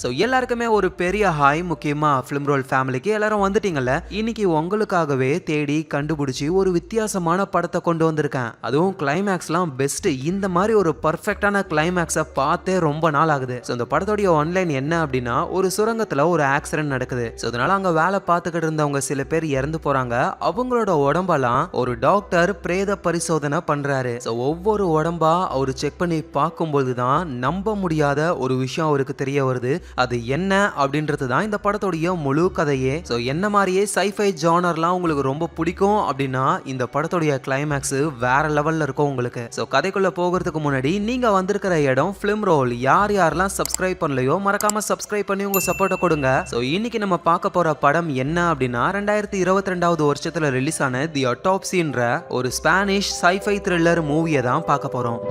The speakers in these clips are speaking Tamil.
சோ எல்லாருக்குமே ஒரு பெரிய ஹாய். முக்கியமா ஃபிலிம் ரோல் ஃபேமிலிக்கு எல்லாரும் வந்துட்டீங்கல்ல. இன்னைக்கு உங்களுக்காகவே தேடி கண்டுபிடிச்சி ஒரு வித்தியாசமான படத்தை கொண்டு வந்திருக்கேன். அதுவும் கிளைமேக்ஸ்லாம் பெஸ்ட். இந்த மாதிரி ஒரு பர்ஃபெக்டான கிளைமேக்ஸை பார்த்தே ரொம்ப நாள் ஆகுது. ஸோ இந்த படத்தோடைய ஆன்லைன் என்ன அப்படின்னா, ஒரு சுரங்கத்தில் ஒரு ஆக்சிடென்ட் நடக்குது. ஸோ அதனால அங்கே வேலை பார்த்துக்கிட்டு இருந்தவங்க சில பேர் இறந்து போறாங்க. அவங்களோட உடம்பெல்லாம் ஒரு டாக்டர் பிரேத பரிசோதனை பண்றாரு. ஸோ ஒவ்வொரு உடம்பா அவர் செக் பண்ணி பார்க்கும்போது தான் நம்ப முடியாத ஒரு விஷயம் அவருக்கு தெரிய வருது. அது என்ன அப்படின்றது தான் இந்த படத்தோடைய முழு கதையே. ஸோ என்ன மாதிரியே சைஃபை ஜானர்லாம் உங்களுக்கு ரொம்ப பிடிக்கும் அப்படின்னா இந்த படத்தோடைய கிளைமேக்ஸ் வேற லெவல்ல இருக்கும் உங்களுக்கு. ஸோ கதைக்குள்ள போகிறதுக்கு முன்னாடி நீங்க வந்திருக்கிற இடம் ஃபிலிம் ரோல். யார் யாரெல்லாம் சப்ஸ்கிரைப் பண்ணலையோ மறக்காம சப்ஸ்கிரைப் பண்ணி உங்க சப்போர்ட்டை கொடுங்க. ஸோ இன்னைக்கு நம்ம பார்க்க போற படம் என்ன அப்படின்னா 2022 வருஷத்துல ரிலீஸ் ஆன தி அட்டாப்சின்ற ஒரு ஸ்பானிஷ் சைஃபை த்ரில்லர் மூவியை தான் பார்க்க போறோம்.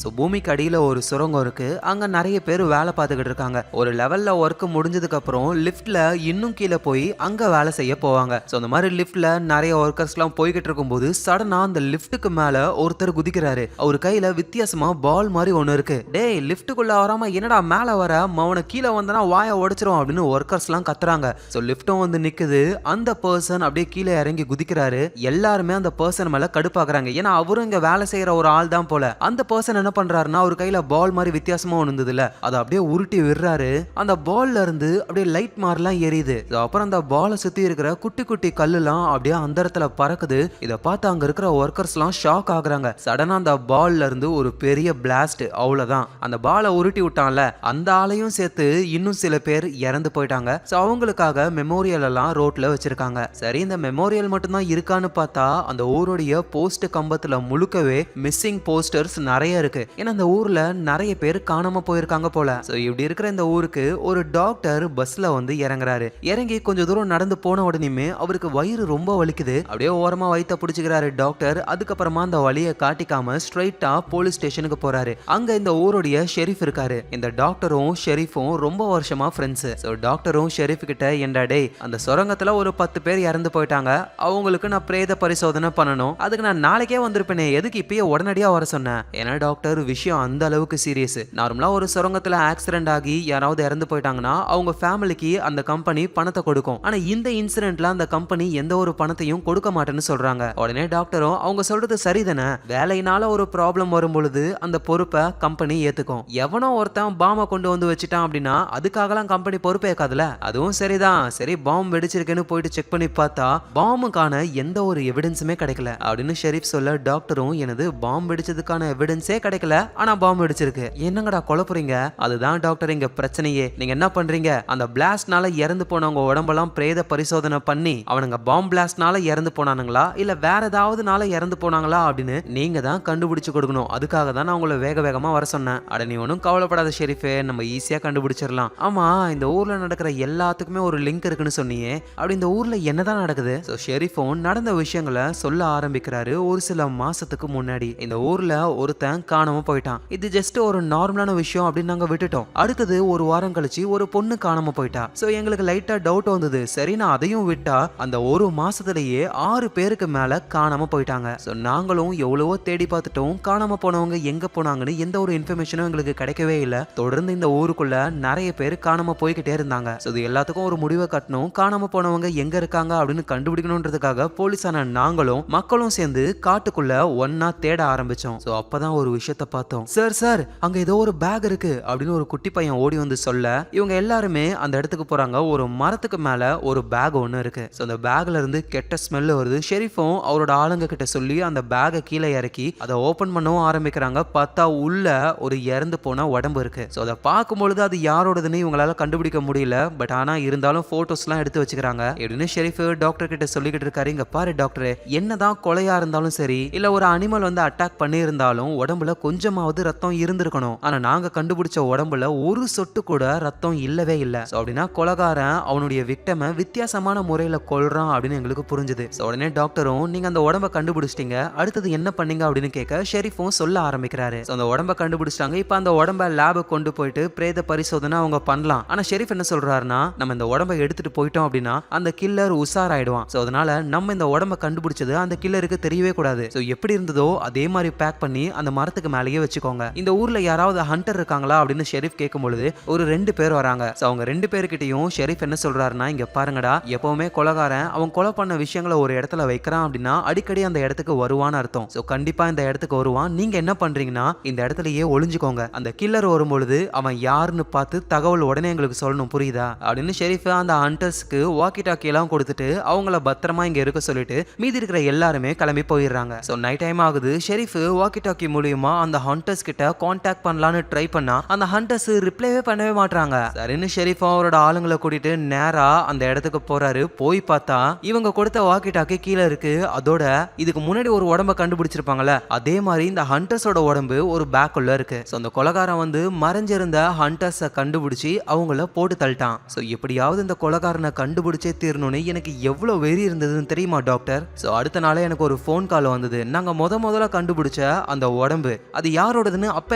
ஸோ பூமிக்கு அடியில் ஒரு சுரங்கம் இருக்கு. அங்கே நிறைய பேர் வேலை பார்த்துக்கிட்டு இருக்காங்க. ஒரு லெவலில் ஒர்க் முடிஞ்சதுக்கு அப்புறம் லிஃப்ட்ல இன்னும் கீழே போய் அங்கே வேலை செய்ய போவாங்க. ஸோ அந்த மாதிரி லிஃப்ட்ல நிறைய ஒர்க்கர்ஸ்லாம் போய்கிட்டு இருக்கும்போது சடனாக அந்த லிஃப்ட்டுக்கு மேலே ஒருத்தர் குதிக்கிறாரு. அவர் கையில் வித்தியாசமா பால் மாதிரி ஒன்று இருக்கு. டேய் லிஃப்ட்டுக்குள்ள வராம என்னடா மேலே வர, அவனை கீழே வந்தனா வாயை உடைச்சிரும் அப்படின்னு ஒர்க்கர்ஸ்லாம் கத்துறாங்க. ஸோ லிஃப்ட்டும் வந்து நிற்குது. அந்த பர்சன் அப்படியே கீழே இறங்கி குதிக்கிறாரு. எல்லாருமே அந்த பர்சன் மேலே கடுப்பாக்குறாங்க. ஏன்னா அவரும் இங்கே வேலை செய்கிற ஒரு ஆள் தான் போல. அந்த பர்சன் என்ன பண்றாருன்னா அவர் கையில பால் மாதிரி வித்தியாசமா ஒன்று இருந்ததுல அதை அப்படியே உருட்டி விடுறாரு. அந்த பால்ல இருந்து அப்படியே லைட் மாதிரிலாம் எரியுது. அப்புறம் அந்த பாலை சுத்தி இருக்கிற குட்டி குட்டி கல்லுலாம் அப்படியே அந்த இடத்துல பறக்குது. இதை பார்த்து அங்க இருக்கிற ஒர்க்கர்ஸ்லாம் ஷாக் ஆகுறாங்க. சடனா அந்த பால்ல இருந்து ஒரு பெரிய பிளாஸ்ட். அவ்வளவுதான். அந்த பாலை உருட்டி விட்டான்ல அந்த ஆளையும் சேர்த்து இன்னும் சில பேர் இறந்து போயிட்டாங்க. ஸோ அவங்களுக்காக மெமோரியல் எல்லாம் ரோட்ல வச்சிருக்காங்க. சரி இந்த மெமோரியல் மட்டும்தான் இருக்கான்னு பார்த்தா அந்த ஊருடைய போஸ்ட் கம்பத்துல முழுக்கவே மிஸ்ஸிங் போஸ்டர்ஸ் நிறைய இருக்கு. ஏன்னா அந்த ஊர்ல நிறைய பேர் காணாம போயிருக்காங்க போல. சோ இப்படி இருக்கிற இந்த ஊருக்கு ஒரு டாக்டர் பஸ்ல வந்து இறங்குறாரு. இறங்கி கொஞ்சம் தூரம் நடந்து போன உடனே அவருக்கு வயிறு ரொம்ப வலிக்குது. அப்படியே ஓரமா வயித்தை பிடிச்சுக்கிறாரு டாக்டர். அதுக்கப்புறமா அந்த வலியை காட்டிக்காம ஸ்ட்ரைட்டா போலீஸ் ஸ்டேஷனுக்கு போறாரு. அங்க இந்த ஊருடைய ஷெரீஃப் இருக்காரு. இந்த டாக்டரும் ஷெரீஃபும் ரொம்ப வருஷமா ஃப்ரெண்ட்ஸ். சோ டாக்டரும் ஷெரீஃப் கிட்ட என்னடா டேய் அந்த சுரங்கத்துல ஒரு 10 பேர் இறந்து போயிட்டாங்க, அவங்களுக்கு நான் பிரேத பரிசோதனை பண்ணணும், அதுக்கு நான் நாளைக்கே வந்திருப்பேனே, எதுக்கு இப்பயே உடனடியா வர சொன்னேன்? ஏன்னா டாக்டர் விஷயம் அந்த அளவுக்கு சீரியஸ். நார்மலா ஒரு சுரங்கத்துல ஆக்சிடென்ட் ஆகி யாராவது இறந்து போயிட்டாங்கன்னா அவங்க ஃபேமிலிக்கு அந்த கம்பெனி பணத்தை கொடுக்கும். ஆனா இந்த இன்சிடென்ட்ல அந்த கம்பெனி எந்த ஒரு பணத்தையும் கொடுக்க மாட்டேன்னு சொல்றாங்க. உடனே டாக்டரும் அவங்க சொல்றது சரிதானே, வேலையினால ஒரு ப்ராப்ளம் வரும் பொழுது அந்த பொறுப்பை கம்பெனி ஏத்துக்கும். எவனோ ஒருத்தன் பாம்பை கொண்டு வந்து வச்சுட்டான் அப்படின்னா அதுக்காகலாம் கம்பெனி பொறுப்பு ஏற்காதுல. அதுவும் சரிதான். சரி பாம்பு வெடிச்சிருக்குன்னு போயிட்டு செக் பண்ணி பார்த்தா பாம்புக்கான எந்த ஒரு எவிடன்ஸுமே கிடைக்கல அப்படின்னு ஷெரீஃப் சொல்ல டாக்டரும் எனது பாம்பு வெடிச்சதுக்கான எவிடன்ஸே கிடைக்கல, ஆனா பாம்பு வெடிச்சிருக்கு. என்னங்கடா குழப்புறீங்க? அதுதான் டாக்டர் இங்க பிரச்சனையே. நீங்க என்ன பண்றீங்க, அந்த பிளாஸ்ட்னால இறந்து போனவங்க உடம்பெல்லாம் பிரேத பரிசோதனை பண்ணி அவனுங்க பாம்பு பிளாஸ்ட்னால இறந்து போனானுங்களா இல்ல வேற ஏதாவது நாள இறந்து போனாங்களா அப்படின்னு நீங்க தான் கண்டுபிடிச்சு கொடுக்கணும். அதுக்காக தான் நான் உங்களை வேக வேகமா வர சொன்னேன். அட நீ ஒன்னும் கவலைப்படாத ஷெரீஃபே, நம்ம ஈஸியா கண்டுபிடிச்சிடலாம். ஆமா இந்த ஊர்ல நடக்கிற எல்லாத்துக்குமே ஒரு லிங்க் இருக்குன்னு சொன்னியே, அப்படி இந்த ஊர்ல என்னதான் நடக்குது? சோ ஷெரீஃபும் நடந்த விஷயங்களை சொல்ல ஆரம்பிக்கிறாரு. ஒரு சில மாசத்துக்கு முன்னாடி இந்த ஊர்ல ஒருத்தன் காணாம போயிட்டான். இது ஜஸ்ட் ஒரு நார்மலான விஷயம் அப்படின்னு நாங்க விட்டுட்டோம். அடுத்தது ஒரு வாரம் கழிச்சு ஒரு பொண்ணு காணாம போயிட்டா. சோ எங்களுக்கு லைட்டா டவுட் வந்தது. சரி நான் அதையும் விட்டா அந்த ஒரு மாசத்திலேயே 6 பேருக்கு மேல காணாம போயிட்டாங்க. சோ நாங்களும் எவ்வளவோ தேடி பார்த்துட்டோம். காணாம போனவங்க எங்க போனாங்கன்னு எந்த ஒரு இன்ஃபர்மேஷனும் எங்களுக்கு கிடைக்கவே இல்லை. தொடர்ந்து இந்த ஊருக்குள்ள நிறைய பேர் காணாம போய்கிட்டே இருந்தாங்க. சோ இது எல்லாத்துக்கும் ஒரு முடிவை கட்டணும். காணாம போனவங்க எங்க இருக்காங்க அப்படின்னு கண்டுபிடிக்கணும்ன்றதுக்காக போலீஸான நாங்களும் மக்களும் சேர்ந்து காட்டுக்குள்ள ஒன்னா தேட ஆரம்பிச்சோம். சோ அப்பதான் ஒரு விஷயத்தை பார்த்தோம். சார் சார் அங்க ஏதோ ஒரு பேக் இருக்கு அப்படின்னு ஒரு குட்டி பையன் ஓடி வந்து சொல்ல இவங்க எல்லாருமே அந்த இடத்துக்கு போறாங்க. ஒரு மரத்துக்கு மேல ஒரு பேக் ஒண்ணு இருக்கு. அந்த பேக்ல இருந்து கெட்ட ஸ்மெல் வருது. ஷெரீஃபும் அவரோட ஆளுங்க கிட்ட சொல்லி அந்த பேக்கை கீழே இறக்கி அதை ஓபன் பண்ணவும் ஆரம்பிக்கிறாங்க. பார்த்தா உள்ள ஒரு இறந்து போன உடம்பு இருக்கு. அதை பார்க்கும்பொழுது அது யாரோடதுன்னு இவங்களால கண்டுபிடிக்க முடியல. பட் ஆனா இருந்தாலும் போட்டோஸ் எல்லாம் எடுத்து வச்சுக்கிறாங்க. எப்படின்னு ஷெரீஃப் டாக்டர் கிட்ட சொல்லிக்கிட்டு இருக்காரு. இங்க பாரு டாக்டர், என்னதான் கொலையா இருந்தாலும் சரி இல்ல ஒரு அனிமல் வந்து அட்டாக் பண்ணி இருந்தாலும் உடம்புல கொஞ்சமாவது ரத்தம் இருந்திருக்கணும். ஆனா நாங்க கண்டுபிடிச்ச உடம்புல ஒரு சொட்டு கூட ரத்தம் இல்லவே இல்ல. சோ அப்படின்னா கொலைகாரன் அவனுடைய விக்டமை வித்தியாசமான முறையில கொல்றான் அப்படின்னு எங்களுக்கு புரிஞ்சுது. சோ உடனே டாக்டரும் நீங்க அந்த உடம்ப கண்டுபிடிச்சிட்டீங்க, அடுத்தது என்ன பண்ணீங்க அப்படின்னு கேட்க ஷெரீஃபும் சொல்ல ஆரம்பிக்கிறாரு. சோ அந்த உடம்ப கண்டுபிடிச்சிட்டாங்க, இப்ப அந்த உடம்ப லேபுக்கு கொண்டு போயிட்டு பிரேத பரிசோதனை அவங்க பண்ணலாம். ஆனா ஷெரீஃப் என்ன சொல்றாருன்னா, நம்ம இந்த உடம்ப எடுத்துட்டு போயிட்டோம் அப்படின்னா அந்த கில்லர் உஷாராயிடுவான். சோ அதனால நம்ம இந்த உடம்ப கண்டுபிடிச்சது அந்த கில்லருக்கு தெரியவே கூடாது. சோ எப்படி இருந்ததோ அதே மாதிரி பேக் பண்ணி அந்த மரத்துக்கு மேலேயே வச்சுக்கோங்க. இந்த ஊர்ல யாராவது ஹண்டர் இருக்காங்களா அப்படின்னு ஷெரீஃப் கேட்கும்பொழுது ஒரு 2 பேர் வராங்க. சோ அவங்க 2 பேர்கிட்டயும் ஷெரீஃப் என்ன சொல்றாருன்னா, இங்க பாருங்கடா, எப்பவுமே கொலைகாரன் அவன் கொலை பண்ண விஷயங்களை ஒரு இடத்துல வைக்கிறான் அப்படின்னா அடிக்கடி அந்த இடத்துக்கு வருவான்னு அர்த்தம். சோ கண்டிப்பா இந்த இடத்துக்கு வருவான். நீங்க என்ன பண்றீங்கன்னா இந்த இடத்துலயே ஒளிஞ்சுக்கோங்க. அந்த கில்லர் வரும்பொழுது அவன் யாருன்னு பார்த்து தகவல் உடனே எங்களுக்கு சொல்லணும், புரியுதா அப்படின்னு ஷெரீஃப் அந்த ஹண்டர்ஸ்க்கு வாக்கி டாக்கி எல்லாம் கொடுத்துட்டு அவங்கள பத்திரமா இங்க இருக்க சொல்லிட்டு மீதி இருக்கிற எல்லாருமே கிளம்பி போயிடுறாங்க. சோ நைட் டைம் ஆகுது. ஷெரீஃப் வாக்கி டாக்கி மூலியமா அந்த ஹண்டர்ஸ் கிட்ட கான்டாக்ட் பண்ணலான்னு ட்ரை பண்ணா அந்த ஹண்டர்ஸ் ரிப்ளைவே பண்ணவே மாட்டாங்க. சரின்னு ஷெரீஃப் அவரோட ஆளுங்களை கூட்டிட்டு நேரா அந்த இடத்துக்கு போறாரு. போய் பார்த்தா இவங்க கொடுத்த வாக்கி டாக்கி கீழே இருக்கு. அதோட இதுக்கு முன்னாடி ஒரு உடம்ப கண்டுபிடிச்சிருப்பாங்கல்ல, அதே மாதிரி இந்த ஹண்டர்ஸோட உடம்பு ஒரு பேக் உள்ள இருக்கு. சோ அந்த கொலைகாரன் வந்து மறைஞ்சிருந்த ஹண்டர்ஸை கண்டுபிடிச்சி அவங்கள போட்டு தள்ளிட்டான். சோ எப்படியாவது இந்த கொலைகாரனை கண்டுபிடிச்சே தீரணும்னு எனக்கு எவ்வளவு வெறி இருந்ததுன்னு தெரியுமா டாக்டர். சோ அடுத்த நாளே எனக்கு ஒரு ஃபோன் கால் வந்தது. நாங்க முதல்ல கண்டுபிடிச்ச அந்த உடம்பு அது யாரோடதுன்னு அப்ப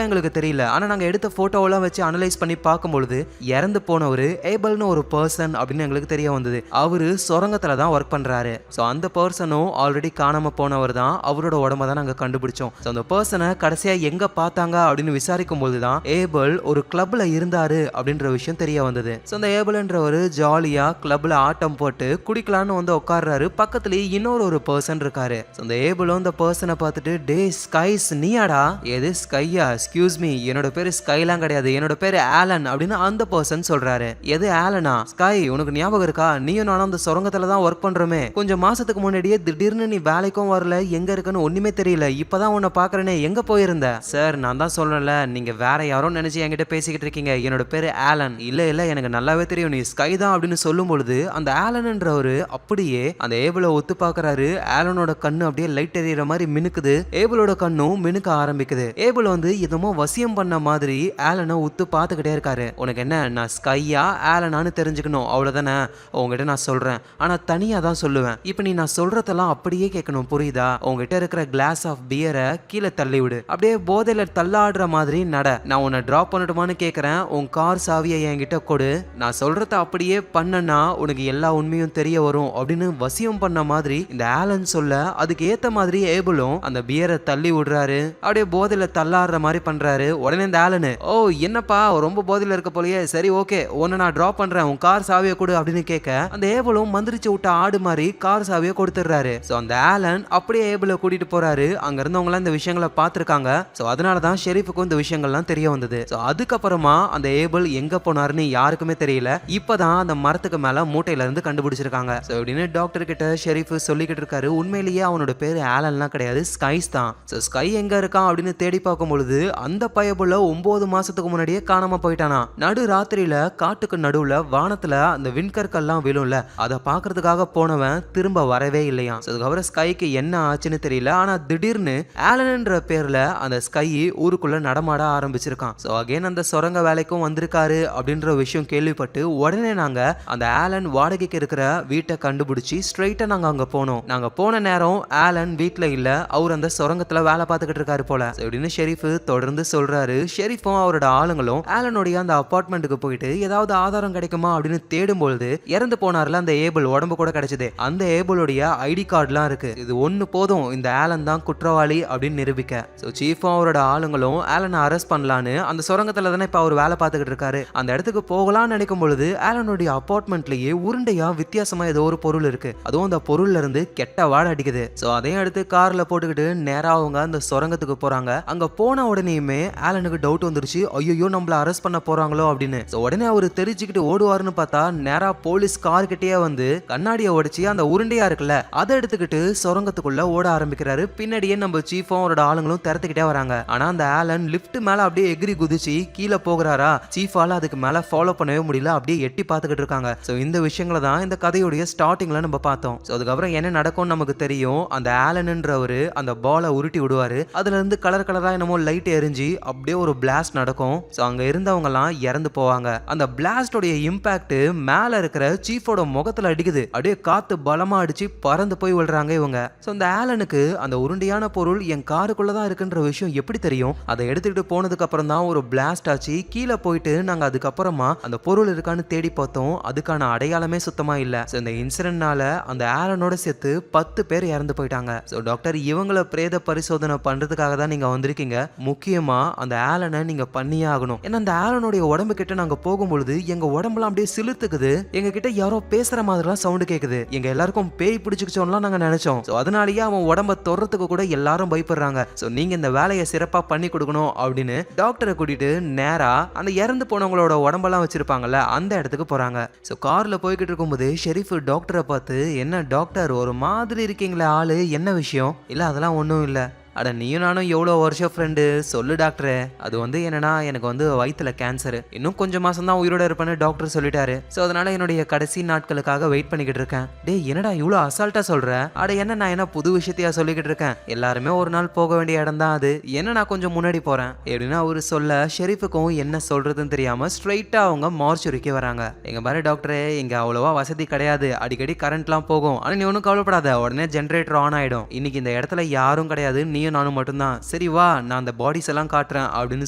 எங்களுக்கு தெரியல. ஆனா நாங்க எடுத்த போட்டோவெல்லாம் வச்சு அனலைஸ் பண்ணி பார்க்கும்பொழுது இறந்து போனவரு ஏபல்னு ஒரு பர்சன் அப்படின்னு எங்களுக்கு தெரிய வந்தது. அவரு சுரங்கத்துல தான் ஒர்க் பண்றாரு. சோ அந்த பர்சனும் ஆல்ரெடி காணாம போனவர் தான். அவரோட உடம்ப தான் நாங்க கண்டுபிடிச்சோம். சோ அந்த பர்சனை கடைசியா எங்க பார்த்தாங்க அப்படின்னு விசாரிக்கும் போதுதான் ஏபல் ஒரு கிளப்ல இருந்தாரு அப்படின்ற விஷயம் தெரிய வந்தது. சோ அந்த ஏபல்ன்றவர் ஜாலியா கிளப்ல ஆட்டம் போட்டு குடிக்கலான்னு வந்து உட்கார்றாரு. பக்கத்துலயே இன்னொரு ஒரு பர்சன் இருக்காரு. சோ அந்த ஏபலும் அந்த பர்சனை பார்த்துட்டு, டே ஸ்கைஸ் நீயாடா? எது ஸ்கையா? எக்ஸ்கியூஸ் மீ, என்னோட பேரு ஸ்கைலாம் கிடையாது, என்னோட பேரு ஆலன் அப்படின்னு அந்த பர்சன் சொல்றாரு. எது ஆலனா? ஸ்கை, உனக்கு ஞாபகம் இருக்கா? நீயும் நானும் அந்த சுரங்கத்துல தான் ஒர்க் பண்றோமே. கொஞ்சம் மாசத்துக்கு முன்னாடியே திடீர்னு நீ வேலைக்கும் வரல, எங்க இருக்குன்னு ஒண்ணுமே தெரியல. இப்பதான் உன்னை பாக்குறேனே, எங்க போயிருந்த? சார் நான் தான் சொல்லல, நீங்க வேற யாரோ நினைச்சு என்கிட்ட பேசிக்கிட்டு இருக்கீங்க. என்னோட பேரு ஆலன். இல்ல எனக்கு நல்லாவே தெரியும் நீ ஸ்கை தான் அப்படின்னு சொல்லும் பொழுது அந்த ஆலன்ன்றவரு அப்படியே அந்த ஏபிளை ஒத்து பாக்குறாரு. ஆலனோட கண்ணு அப்படியே லைட் எரியற மாதிரி மினுக்குது. ஏபிளோட கண்ணும் மினுக்க ஆரம்பிக்குது. ஏபிள் வந்து என்னமோ வசியம் பண்ண மாதிரி ஆலனை உத்து பார்த்துக்கிட்டே இருக்காரு. உனக்கு என்ன, நான் ஸ்கையா ஆலனான்னு தெரிஞ்சுக்கணும் அவ்வளவுதானே? உங்ககிட்ட நான் சொல்றேன், ஆனா தனியா தான் சொல்லுவேன். இப்ப நீ நான் சொல்றதெல்லாம் அப்படியே கேட்கணும், புரியுதா? உங்ககிட்ட இருக்கிற கிளாஸ் ஆஃப் பியரை கீழே தள்ளி விடு. அப்படியே போதையில தள்ளாடுற மாதிரி நட. நான் உன்னை டிராப் பண்ணட்டுமான்னு கேட்கறேன். உன் கார் சாவியை என்கிட்ட கொடு. நான் சொல்றத அப்படியே பண்ணனா உனக்கு எல்லா உண்மையும் தெரிய வரும் அப்படின்னு வசியம் பண்ண மாதிரி இந்த ஆலன் சொல்ல அதுக்கு ஏத்த மாதிரி ஏபிளும் அந்த பியரை தள்ளி விடுறாரு. அப்படியே போதையில தள்ளாடுற மாதிரி பண்றாரு. உடனே இந்த ஆலனு, ஓ என்னப்பா ரொம்ப போதையில இருக்க போலயே, சரி ஓகே உன்னை நான் டிராப் பண்றேன், உன் கார் சாவியை கொடு அப்படின்னு கேட்க அந்த ஏபிளும் மந்திரிச்சு விட்ட ஆடு மாதிரி கார் சாவியை கொடுத்துடுறாரு. சோ அந்த ஆலன் அப்படியே ஏபிளை கூட்டிட்டு போறாரு. அங்க இருந்தவங்க எல்லாம் இந்த விஷயங்களை பார்த்திருக்காங்க. சோ அதனாலதான் ஷெரீஃபுக்கும் இந்த விஷயங்கள்லாம் தெரிய வந்தது. சோ அதுக்கப்புறமா அந்த ஏபிள் எங்க போனாருன்னு யாருக்குமே தெரியல. இப்பதான் அந்த மரத்துக்கு மேல மூட்டையில இருந்து கண்டுபிடிச்சிருக்காங்க. சோ அப்படின்னு டாக்டர் கிட்ட ஷெரீஃப் சொல்லிக்கிட்டு இருக்காரு. உண்மையிலேயே அவனோட பேரு ஆலன்லாம் கிடையாது, ஸ்கைஸ் தான். சோ ஸ்கை எங்க இருக்கான் அப்படின்னு தேடி பார்க்கும் பொழுது அந்த பயபுள்ள 9 மாசத்துக்கு முன்னாடியே காணாம போயிட்டானா. நடு ராத்திரியில காட்டுக்கு நடுவுல வானத்துல அந்த விண்கற்கள்லாம் விழும்ல, அதை பாக்குறதுக்காக போனவன் திரும்ப வரவே இல்லையா. அதுக்கப்புறம் ஸ்கைக்கு என்ன ஆச்சுன்னு தெரியல. ஆனா திடீர்னு ஆலன்ன்ற பேர்ல அந்த ஸ்கை ஊருக்குள்ள நடமாட ஆரம்பிச்சிருக்கான். சோ அகைன் அந்த சுரங்க வேலைக்கும் வந்திருக்காரு அப்படின்ற விஷயம் கேள்விப்பட்டு உடனே நாங்க அந்த ஆலன் வாடகைக்கு இருக்கிற வீட்டை கண்டுபிடிச்சி ஸ்ட்ரைட்டா நாங்க அங்க போனோம். நாங்க போன நேரம் ஆலன் வீட்ல இல்ல, அவர் அந்த சுரங்கத்துல வேலை பார்த்துக்கிட்டு இருக்காரு போல அப்படின்னு ஷெரீஃப் தொடர்ந்து சொல்றாரு. ஷெரீஃபும் அவரோட ஆளுங்களும் ஆலனுடைய அந்த அபார்ட்மெண்ட்டுக்கு போயிட்டு ஏதாவது ஆதாரம் கிடைக்குமா அப்படின்னு தேடும்பொழுது இறந்து போனார்ல அந்த ஏபிள் உடம்பு கூட கிடைச்சது. அந்த ஏபிளுடைய ஐடி கார்டுலாம் இருக்கு. இது ஒண்ணு போதும் இந்த ஆலன் தான் குற்றவாளி அப்படின்னு நிரூபிக்க. சோ சீஃபும் அவரோட ஆளுங்களும் ஆலனை அரெஸ்ட் பண்ணலான்னு அந்த சுரங்கத்துல தானே இப்ப அவர் வேலை பார்த்துக்கிட்டு இருக்காரு. அந்த இடத்துக்கு போகலாம்னு நினைக்கும் பொழுது ஆலனுடைய அபார்ட்மெண்ட்லயே உருண்டையா வித்தியாசமா ஏதோ ஒரு பொருள் இருக்கு. அதுவும் அந்த பொருள்ல இருந்து கெட்ட வாடை அடிக்குது. சோ அதையும் எடுத்து கார்ல போட்டுக்கிட்டு நேரா அவங்க அந்த சுரங்கத்துக்கு போறாங்க. அங்க போன உடனேயுமே ஆலனுக்கு டவுட் வந்துருச்சு, ஐயோ நம்மள அரெஸ்ட் பண்ண போறாங்களோ அப்படின்னு. சோ உடனே அவரு தெரிஞ்சுக்கிட்டு ஓடுவாருன்னு பார்த்தா நேரா போலீஸ் கார் கிட்டே வந்து கண்ணாடியை உடைச்சு அந்த உருண்டையா இருக்குல்ல அதை எடுத்துக்கிட்டு சுரங்கத்துக்குள்ள ஓட ஆரம்பிக்கிறாரு. பின்னாடியே நம்ம சீஃபும் அவரோட ஆளுங்களும் திறத்துக்கிட்டே வராங்க. ஆனா அந்த ஆலன் லிப்ட் மேல அப்படியே எகிரி குதிச்சு கீழே போகிறாரா. சீஃபால அதுக்கு மேல ஃபாலோ பண்ணவே முடியல, அப்படியே எட்டி பார்த்துக்கிட்டு இருக்காங்க. சோ இந்த விஷயங்களை தான் இந்த கதையுடைய ஸ்டார்டிங்ல நம்ம பார்த்தோம். சோ அதுக்கப்புறம் என்ன நடக்கும்னு நமக்கு தெரியும். அந்த ஆலன்ன்றவரு அந்த பாலை உருட்டி விடுவாரு. அதுல இருந்து கலர் கலர் கலரா என்னமோ லைட் எரிஞ்சு அப்படியே ஒரு பிளாஸ்ட் நடக்கும். ஸோ அங்க இருந்தவங்க எல்லாம் இறந்து போவாங்க. அந்த பிளாஸ்டோடைய இம்பாக்ட் மேல இருக்கிற சீஃபோட முகத்துல அடிக்குது. அப்படியே காத்து பலமா அடிச்சு பறந்து போய் விழுறாங்க இவங்க. ஸோ இந்த ஆலனுக்கு அந்த உருண்டையான பொருள் என் காருக்குள்ள தான் இருக்குன்ற விஷயம் எப்படி தெரியும்? அதை எடுத்துக்கிட்டு போனதுக்கு அப்புறம் தான் ஒரு பிளாஸ்ட் ஆச்சு. கீழே போயிட்டு நாங்க அதுக்கப்புறமா அந்த பொருள் இருக்கான்னு தேடி பார்த்தோம். அதுக்கான அடையாளமே சுத்தமா இல்ல. ஸோ இந்த இன்சிடென்ட்னால அந்த ஆலனோட சேர்த்து 10 பேர் இறந்து போயிட்டாங்க. ஸோ டாக்டர், இவங்கள பிரேத பரிசோதனை பண்றதுக்காக தான் நீங்க வந்திருக்கீங்க. முக்கியமா அந்த ஆலனை நீங்க பண்ணியே ஆகணும். ஏன்னா அந்த ஆலனுடைய உடம்பு கிட்ட நாங்க போகும்பொழுது எங்க உடம்புலாம் அப்படியே சிலுத்துக்குது. எங்க கிட்ட யாரோ பேசுற மாதிரிலாம் சவுண்ட் கேக்குது. எங்க எல்லாருக்கும் பேய் பிடிச்சிக்கிச்சோம்லாம் நாங்க நினைச்சோம். ஸோ அதனாலேயே அவன் உடம்ப தொடுறதுக்கு கூட எல்லாரும் பயப்படுறாங்க. ஸோ நீங்க இந்த வேலையை சிறப்பா பண்ணி கொடுக்கணும் அப்படின்னு டாக்டரை கூட்டிட்டு நேரா அந்த இறந்து போனவங்களோட உடம்பெல்லாம் வச்சிருப்பாங்கல்ல அந்த இடத்துக்கு போறாங்க. ஸோ கார்ல போய்கிட்டு இருக்கும்போது ஷெரீஃப் டாக்டரை பார்த்து, என்ன டாக்டர் ஒரு மாதிரி இருக்கீங்களே ஆளு, என்ன விஷயம்? இல்ல அதெல்லாம் ஒன்றும் இல்லை. அட நீயும் நானும் எவ்வளோ வருஷம் ஃப்ரெண்டு, சொல்லு டாக்டரே. அது என்னன்னா எனக்கு வயிற்றுல கேன்சர், இன்னும் கொஞ்சம் மாசம் தான் உயிரோட இருப்பேன்னு டாக்டர் சொல்லிட்டாரு. ஸோ அதனால என்னுடைய கடைசி நாட்களுக்காக வெயிட் பண்ணிக்கிட்டு இருக்கேன். டேய் என்னடா இவ்வளோ அசால்ட்டா சொல்ற? அட என்ன நான் என்ன புது விஷயத்தையா சொல்லிக்கிட்டு இருக்கேன்? எல்லாருமே ஒரு நாள் போக வேண்டிய இடம் தான் அது, என்ன நான் கொஞ்சம் முன்னாடி போறேன் எப்படின்னா அவரு சொல்ல ஷெரீஃபுக்கும் என்ன சொல்றதுன்னு தெரியாம ஸ்ட்ரைட்டா அவங்க மார்ச்சுரிக்கு வராங்க. எங்க பாரு டாக்டரே, இங்க அவ்வளவா வசதி கிடையாது, அடிக்கடி கரண்ட்லாம் போகும். ஆனா நீ ஒன்றும் கவலைப்படாத, உடனே ஜென்ரேட்டர் ஆன் ஆயிடும். இன்னைக்கு இந்த இடத்துல யாரும் கிடையாது, நீ நானும் மட்டும்தான். சரி வா, நான் அந்த பாடிஸ் எல்லாம் காட்டுறேன் அப்படின்னு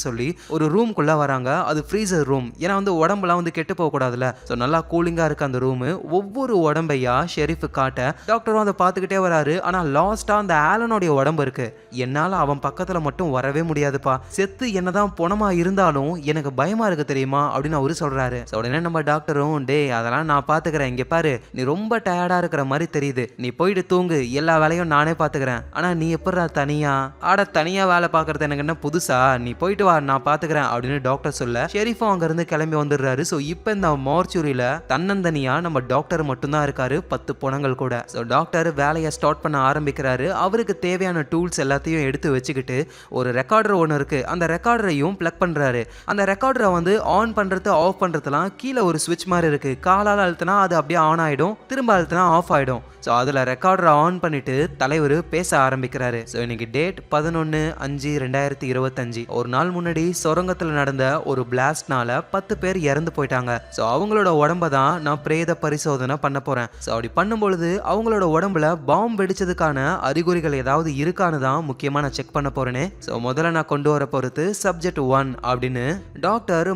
சொல்லி ஒரு ரூம்குள்ள வராங்க. அது ஃப்ரீசர் ரூம். ஏன்னா உடம்புலாம் கெட்டு போக கூடாதுல. ஸோ நல்லா கூலிங்கா இருக்கு அந்த ரூம். ஒவ்வொரு உடம்பையா ஷெரீஃப் காட்ட டாக்டரும் அதை பார்த்துக்கிட்டே வராரு. ஆனா லாஸ்டா அந்த ஆலனுடைய உடம்பு இருக்கு. என்னால அவன் பக்கத்துல மட்டும் வரவே முடியாதுப்பா. செத்து என்னதான் பொணமா இருந்தாலும் எனக்கு பயமா இருக்கு தெரியுமா அப்படின்னு அவரு சொல்றாரு. உடனே நம்ம டாக்டரும், டே அதெல்லாம் நான் பாத்துக்கிறேன், இங்க பாரு நீ ரொம்ப டயர்டா இருக்கிற மாதிரி தெரியுது, நீ போயிட்டு தூங்கு, எல்லா வேலையும் நானே பாத்துக்கிறேன். ஆனா நீ எப்படா தனியா? ஆட தனியா வேலை பார்க்கறது எனக்கு என்ன புதுசா? நீ போயிட்டு வா, நான் பாத்துக்கிறேன் அப்படின்னு டாக்டர் சொல்ல ஷெரீஃபும் அங்க இருந்து கிளம்பி வந்துடுறாரு. ஸோ இப்போ இந்த மார்ச்சுரியில தன்னந்தனியா நம்ம டாக்டர் மட்டும்தான் இருக்காரு, 10 பொணங்கள் கூட. ஸோ டாக்டர் வேலையை ஸ்டார்ட் பண்ண ஆரம்பிக்கிறாரு. அவருக்கு தேவையான டூல்ஸ் எல்லாத்தையும் எடுத்து வச்சுக்கிட்டு ஒரு ரெக்கார்டர் ஒன்று இருக்கு, அந்த ரெக்கார்டரையும் பிளக் பண்றாரு. அந்த ரெக்கார்டரை ஆன் பண்றது ஆஃப் பண்றதுலாம் கீழே ஒரு சுவிட்ச் மாதிரி இருக்கு. காலால் அழுத்தினா அது அப்படியே ஆன் ஆயிடும், திரும்ப அழுத்தினா ஆஃப் ஆயிடும். ஸோ அதில் ரெக்கார்டரை ஆன் பண்ணிட்டு தலைவர் பேச ஆரம்பிக்கிறாரு. ஸோ இன்னைக்கு டேட் 11/5/2025. ஒரு நாள் முன்னாடி சுரங்கத்தில் நடந்த ஒரு பிளாஸ்ட்னால 10 பேர் இறந்து போயிட்டாங்க. ஸோ அவங்களோட உடம்ப தான் நான் பிரேத பரிசோதனை பண்ண போறேன். ஸோ அப்படி பண்ணும்பொழுது அவங்களோட உடம்புல பாம்பு வெடிச்சதுக்கான அறிகுறிகள் ஏதாவது இருக்கான்னு தான் முக்கியமாக நான் செக் பண்ண போறேன்னு. ஸோ முதல்ல நான் கொண்டு வர போறது சப்ஜெக்ட் 1 அப்படின்னு டாக்டர்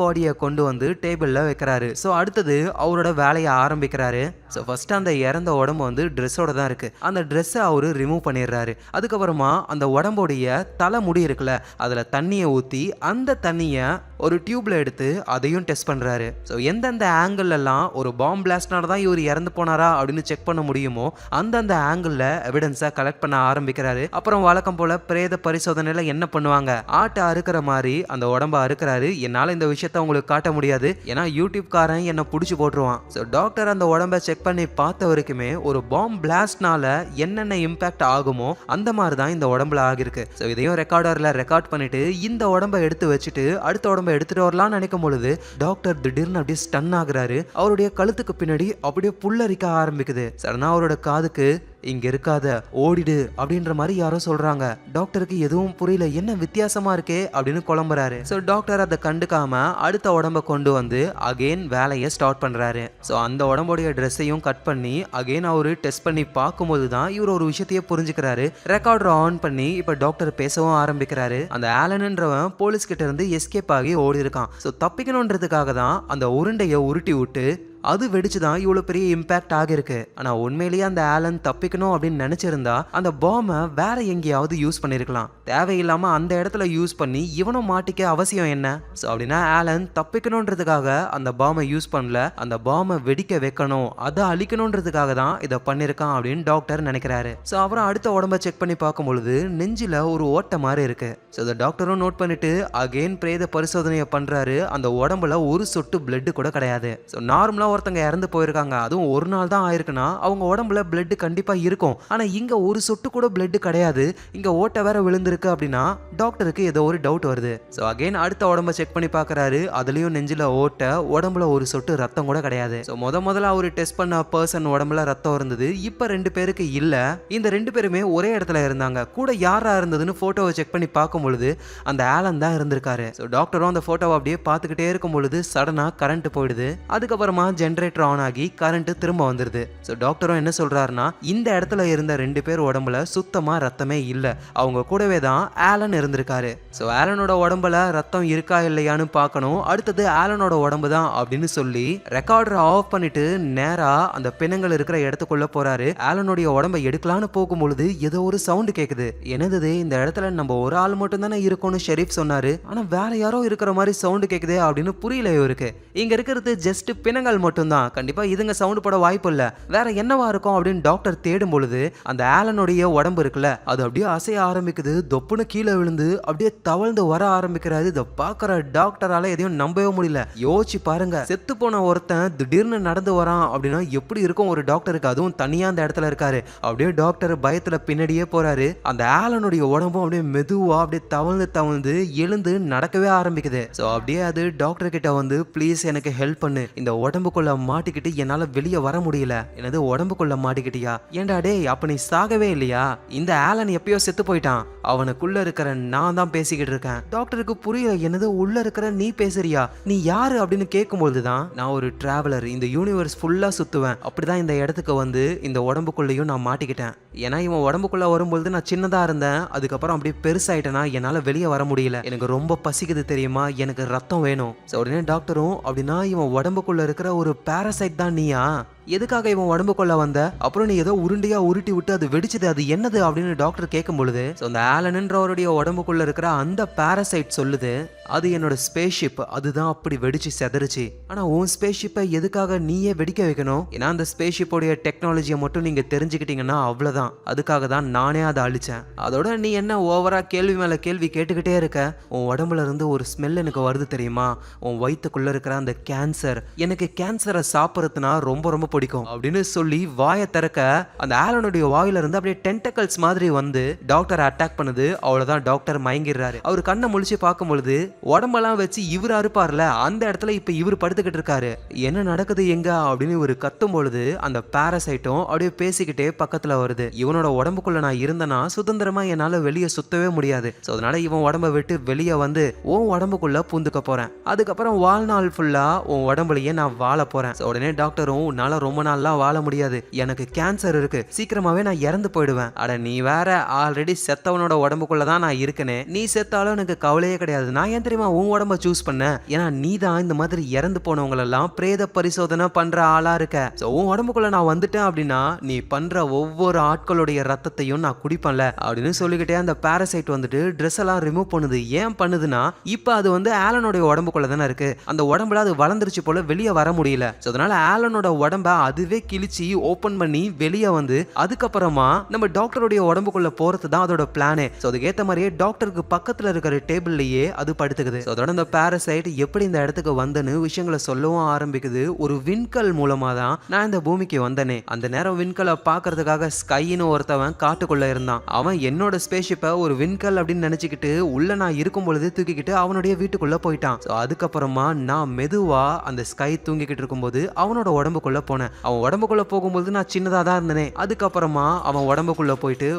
பாடியை கொண்டு வந்து டேபிள்ல வைக்கிறாரு. ஸோ அடுத்தது அவரோட வேலையை ஆரம்பிக்கிறாரு. ஸோ ஃபர்ஸ்ட் அந்த இறந்த உடம்பு ட்ரெஸ்ஸோட தான் இருக்கு. அந்த ட்ரெஸ்ஸை அவரு ரிமூவ் பண்ணிடுறாரு. அதுக்கப்புறமா அந்த உடம்போடைய தலை முடி இருக்குல்ல, அதுல தண்ணியை ஊத்தி அந்த தண்ணியை ஒரு டியூப்ல எடுத்து அதையும் டெஸ்ட் பண்றாரு. ஸோ எந்தெந்த ஆங்கிள் எல்லாம் ஒரு பாம்பு பிளாஸ்ட்னால தான் இவர் இறந்து போனாரா அப்படின்னு செக் பண்ண முடியுமோ அந்தந்த ஆங்கிள் எவிடன்ஸை கலெக்ட் பண்ண ஆரம்பிக்கிறாரு. அப்புறம் வழக்கம் போல பிரேத பரிசோதனையில என்ன பண்ணுவாங்க, ஆட்டை அறுக்கிற மாதிரி அந்த உடம்ப அறுக்கிறாரு. என்னால இந்த விஷயத்த உங்களுக்கு காட்ட முடியாது, ஏன்னா யூடியூப் காரன் என்ன புடிச்சு போட்டுருவான். ஸோ டாக்டர் அந்த உடம்ப செக் பண்ணி பார்த்த வரைக்குமே ஒரு பாம்பு பிளாஸ்ட்னால என்னென்ன இம்பாக்ட் ஆகுமோ அந்த மாதிரி தான் இந்த உடம்புல ஆகிருக்கு. ஸோ இதையும் ரெக்கார்டர்ல ரெக்கார்ட் பண்ணிட்டு இந்த உடம்ப எடுத்து வச்சுட்டு அடுத்த உடம்ப எடுத்துட்டு வரலாம்னு நினைக்கும் பொழுது டாக்டர் திடீர்னு அப்படியே ஸ்டன் ஆகுறாரு. அவருடைய கழுத்துக்கு பின்னாடி அப்படியே புல்லரிக்க ஆரம்பிக்குது. சடனா அவரோட காதுக்கு இங்க இருக்காத, ஓடிடு அப்படின்ற மாதிரி யாரோ சொல்றாங்க. டாக்டருக்கு எதுவும் புரியல, என்ன வித்தியாசமா இருக்கே அப்படின்னு குழம்புறாரு. ஸோ டாக்டர் அதை கண்டுக்காம அடுத்த உடம்ப கொண்டு வந்து அகைன் வேலையை ஸ்டார்ட் பண்றாரு. ஸோ அந்த உடம்புடைய ட்ரெஸ்ஸையும் கட் பண்ணி அகைன் அவரு டெஸ்ட் பண்ணி பார்க்கும்போது தான் இவர் ஒரு விஷயத்தையே புரிஞ்சுக்கிறாரு. ரெக்கார்டர் ஆன் பண்ணி இப்ப டாக்டர் பேசவும் ஆரம்பிக்கிறாரு. அந்த ஆலன்ன்றவன் போலீஸ் கிட்ட இருந்து எஸ்கேப் ஆகி ஓடி இருக்கான். ஸோ தப்பிக்கணுன்றதுக்காக தான் அந்த உருண்டையை உருட்டி விட்டு அது வெடிச்சுதான் இவ்வளவு பெரிய இம்பாக்ட் ஆகிருக்கு. ஆனா உண்மையிலேயே அந்த ஆலன் தப்பிக்கணும் அப்படின்னு நினைச்சிருந்தா அந்த பாம்பை வேற எங்கேயாவது யூஸ் பண்ணிருக்கலாம். தேவையில்லாம அந்த இடத்துல யூஸ் பண்ணி இவனும் மாட்டிக்க அவசியம் என்ன? ஸோ அப்படின்னா ஆலன் தப்பிக்கணுன்றதுக்காக அந்த பாம்பை யூஸ் பண்ணல, அந்த பாம்பை வெடிக்க வைக்கணும், அதை அழிக்கணுன்றதுக்காக தான் இதை பண்ணிருக்கான் அப்படின்னு டாக்டர் நினைக்கிறாரு. ஸோ அப்புறம் அடுத்த உடம்ப செக் பண்ணி பார்க்கும் பொழுது நெஞ்சில ஒரு ஓட்டை மாதிரி இருக்கு. ஸோ இந்த டாக்டரும் நோட் பண்ணிட்டு அகைன் பிரேத பரிசோதனையை பண்றாரு. அந்த உடம்புல ஒரு சொட்டு பிளட் கூட கிடையாது. ஸோ நார்மலா நார்மலா ஒருத்தங்க இறந்து போயிருக்காங்க, அதுவும் ஒரு நாள் தான் ஆயிருக்குன்னா அவங்க உடம்புல பிளட் கண்டிப்பா இருக்கும். ஆனா இங்க ஒரு சொட்டு கூட பிளட் கிடையாது, இங்க ஓட்டை வேற விழுந்திருக்கு அப்படின்னா டாக்டருக்கு ஏதோ ஒரு டவுட் வருது. ஸோ அகைன் அடுத்த உடம்ப செக் பண்ணி பார்க்கறாரு. அதுலயும் நெஞ்சில ஓட்டை, உடம்புல ஒரு சொட்டு ரத்தம் கூட கிடையாது. ஸோ முதல்ல அவரு டெஸ்ட் பண்ண பர்சன் உடம்புல ரத்தம் இருந்தது, இப்ப 2 பேருக்கு இல்ல. இந்த 2 பேருமே ஒரே இடத்துல இருந்தாங்க. கூட யாரா இருந்ததுன்னு போட்டோவை செக் பண்ணி பார்க்கும் பொழுது அந்த ஆலன் தான் இருந்திருக்காரு. ஸோ டாக்டரும் அந்த போட்டோவை அப்படியே பார்த்துக்கிட்டே இருக்கும் பொழுது சடனா கரண்ட் போயிடுது. அதுக்கப்புறமா ஜென்ரேட்டர் ஆன் ஆகி கரண்ட் திரும்ப வந்துருது. ஸோ டாக்டரும் என்ன சொல்றாருன்னா, இந்த இடத்துல இருந்த 2 பேர் உடம்புல சுத்தமா ரத்தமே இல்ல, அவங்க கூடவே தான் ஆலன் இருந்திருக்காரு. ஸோ ஆலனோட உடம்புல ரத்தம் இருக்கா இல்லையான்னு பார்க்கணும், அடுத்தது ஆலனோட உடம்பு தான் அப்படின்னு சொல்லி ரெக்கார்டரை ஆஃப் பண்ணிட்டு நேரா அந்த பிணங்கள் இருக்கிற இடத்துக்குள்ள போறாரு. ஆலனுடைய உடம்பை எடுக்கலான்னு போகும் பொழுது ஏதோ ஒரு சவுண்ட் கேக்குது. என்னது இந்த இடத்துல நம்ம ஒரு ஆள் மட்டும் தானே இருக்கோம்னு ஷெரீப் சொன்னாரு, ஆனா வேற யாரோ இருக்கிற மாதிரி சவுண்ட் கேக்குதே அப்படின்னு புரியல இவருக்கு. இங்க இருக்கிறது ஜஸ்ட் பிணங்கள் மட்டும் தான், கண்டிப்பா இதுங்க சவுண்ட் போட வாய்ப்பு இல்ல, வேற என்னவா இருக்கும் அப்படின்னு டாக்டர் தேடும் பொழுது அந்த ஆலனுடைய உடம்பு இருக்குல்ல அது அப்படியே அசைய ஆரம்பிக்குது. தொப்புன்னு கீழே விழுந்து அப்படியே தவழ்ந்து வர ஆரம்பிக்கிறாரு. இதை பாக்குற டாக்டரால எதையும் நம்பவே முடியல. யோசிச்சு பாருங்க, செத்து போன ஒருத்தன் திடீர்னு நடந்து வரான் அப்படின்னா எப்படி இருக்கும் ஒரு டாக்டருக்கு, அதுவும் தனியா அந்த இடத்துல இருக்காரு. அப்படியே டாக்டர் பயத்துல பின்னாடியே போறாரு. அந்த ஆலனுடைய உடம்பும் அப்படியே மெதுவா அப்படியே தவழ்ந்து எழுந்து நடக்கவே ஆரம்பிக்குது. சோ அப்படியே அது டாக்டர் கிட்ட வந்து, ப்ளீஸ் எனக்கு ஹெல்ப் பண்ணு, இந்த உடம்புக்குள்ள மாட்டிக்கிட்டு என்னால வெளியே வர முடியல. எனது உடம்புக்குள்ள மாட்டிக்கிட்டியா? ஏண்டா டேய், அப்ப நீ சாகவே இல்லையா? இந்த ஆலன் எப்பயோ செத்து போயிட்டான், அவனுக்குள்ள இருக்கிற நான் தான் பேசிக்கிட்டு இருக்கேன். டாக்டருக்கு புரியல, என்னது உள்ள இருக்கிற நீ பேசுறியா, நீ யாரு அப்படின்னு கேட்கும்போதுதான், நான் ஒரு டிராவலர், இந்த யூனிவர்ஸ் ஃபுல்லா சுத்துவேன், அப்படிதான் இந்த இடத்துக்கு வந்து இந்த உடம்புக்குள்ளேயும் நான் மாட்டிக்கிட்டேன். ஏன்னா இவன் உடம்புக்குள்ள வரும்பொழுது நான் சின்னதா இருந்தேன், அதுக்கப்புறம் அப்படியே பெருசாயிட்டேனா என்னால வெளியே வர முடியல, எனக்கு ரொம்ப பசிக்குது தெரியுமா, எனக்கு ரத்தம் வேணும். உடனே டாக்டரும், அப்படின்னா இவன் உடம்புக்குள்ள இருக்கிற ஒரு பாராசைட் தான் நீயா? எதுக்காக இவன் உடம்புக்குள்ள வந்த? அப்புறம் நீ ஏதோ உருண்டையா உருட்டி விட்டு அது வெடிச்சது, அது என்னது அப்படின்னு டாக்டர் கேட்கும் பொழுது அந்த ஆலன்ன்றவருடைய உடம்புக்குள்ள இருக்கிற அந்த பாராசைட் சொல்லுது, அது என்னோட ஸ்பேஸ்ஷிப், அதுதான் அப்படி வெடிச்சு செதறிச்சு. ஆனா உன் ஸ்பேஸ்ஷிப்பை எதுக்காக நீயே வெடிக்க வைக்கணும்? ஏன்னா அந்த ஸ்பேஸ்ஷிப்போடைய டெக்னாலஜியை மட்டும் நீங்க தெரிஞ்சுக்கிட்டீங்கன்னா அவ்வளவுதான், அதுக்காக தான் நானே அதை அழிச்சேன். அதோட நீ என்ன ஓவரா கேள்வி மேல கேள்வி கேட்டுக்கிட்டே இருக்க? உன் உடம்புல இருந்து ஒரு ஸ்மெல் எனக்கு வருது தெரியுமா, உன் வயிற்றுக்குள்ள இருக்கிற அந்த கேன்சர், எனக்கு கேன்சரை சாப்பிட்றதுனா ரொம்ப ரொம்ப பிடிக்கும் அப்படின்னு சொல்லி வாயை திறக்க அந்த ஆலனுடைய வாயில இருந்து அப்படியே டென்டக்கல்ஸ் மாதிரி வந்து டாக்டர் அட்டாக் பண்ணுது. அவ்வளவுதான், டாக்டர் மயங்கிடுறாரு. அவர் கண்ணை முழிச்சு பார்க்கும் பொழுது உடம்பெல்லாம் வச்சு இவர் அறுப்பார்ல அந்த இடத்துல இப்ப இவர் படுத்துக்கிட்டு இருக்காரு. என்ன நடக்குது எங்க அப்படின்னு இவர் கத்தும் பொழுது அந்த பாராசைட்டும் அப்படியே பேசிக்கிட்டே பக்கத்துல வருது. இவனோட உடம்புக்குள்ள நான் இருந்தனா சுதந்திரமா என்னால வெளியே சுத்தவே முடியாது, அதனால இவன் உடம்ப விட்டு வெளியே வந்து உன் உடம்புக்குள்ள பூந்துக்க போறேன், அதுக்கப்புறம் வாழ்நாள் ஃபுல்லா உன் உடம்புலயே நான் வாழ போறேன். உடனே டாக்டரும், உன்னால ரொம்ப நாள்லாம் வாழ முடியாது, எனக்கு கேன்சர் இருக்கு, சீக்கிரமாவே நான் இறந்து போயிடுவேன். அட நீ வேற, ஆல்ரெடி செத்தவனோட உடம்புக்குள்ள தான் நான் இருக்கனே, நீ செத்தாலும் எனக்கு கவலையே கிடையாது. நான் ஏன் தெரியுமா உன் உடம்ப சூஸ் பண்ண? ஏன்னா நீ தான் இந்த மாதிரி இறந்து போனவங்களெல்லாம் பிரேத பரிசோதனை பண்ற ஆளா இருக்க. உன் உடம்புக்குள்ள நான் வந்துட்டேன் அப்படின்னா நீ பண்ற ஒவ்வொரு ஆட்களுடைய ரத்தத்தையும் நான் குடிப்பேன்ல அப்படின்னு சொல்லிக்கிட்டே அந்த பாராசைட் வந்துட்டு ட்ரெஸ் எல்லாம் ரிமூவ் பண்ணுது. ஏன் பண்ணுதுன்னா இப்ப அது வந்து ஆலனுடைய உடம்புக்குள்ள தானே இருக்கு, அந்த உடம்புல அது வளர்ந்துருச்சு போல வெளியே வர முடியல. அதனால ஆலனோட உடம்ப அதுவே கிழிச்சு ஓபன் பண்ணி வெளியே வந்து அதுக்கப்புறமா நம்ம டாக்டருடைய உடம்புக்குள்ள போறது தான் அதோட பிளானே. அதுக்கேற்ற மாதிரியே டாக்டருக்கு பக்கத்துல இருக்கிற டேபிள்லயே அது படுத்துக்குது. அதோட அந்த பாராசைட் எப்படி இந்த இடத்துக்கு வந்தன்னு விஷயங்களை சொல்லவும் ஆரம்பிக்குது. ஒரு விண்கல் மூலமா தான் நான் இந்த பூமிக்கு வந்தனே. அந்த நேரம் விண்கலை பாக்குறதுக்காக ஸ்கைன்னு ஒருத்தவன் காட்டுக்குள்ள இருந்தான். அவன் என்னோட ஸ்பேஸ்ஷிப்பை ஒரு விண்கல் அப்படின்னு நினைச்சுக்கிட்டு உள்ள நான் இருக்கும் பொழுது தூக்கிக்கிட்டு அவனுடைய வீட்டுக்குள்ள போயிட்டான். அதுக்கப்புறமா நான் மெதுவா அந்த ஸ்கை தூங்கிக்கிட்டு இருக்கும்போது அவனோட உடம்புக்குள்ள போனேன். அவன் உடம்புக்குள்ள போகும்போது நான் சின்னதா தான் இருந்தனே. அதுக்கப்புறமா அவன் உடம்புக்குள்ள போயிட்டு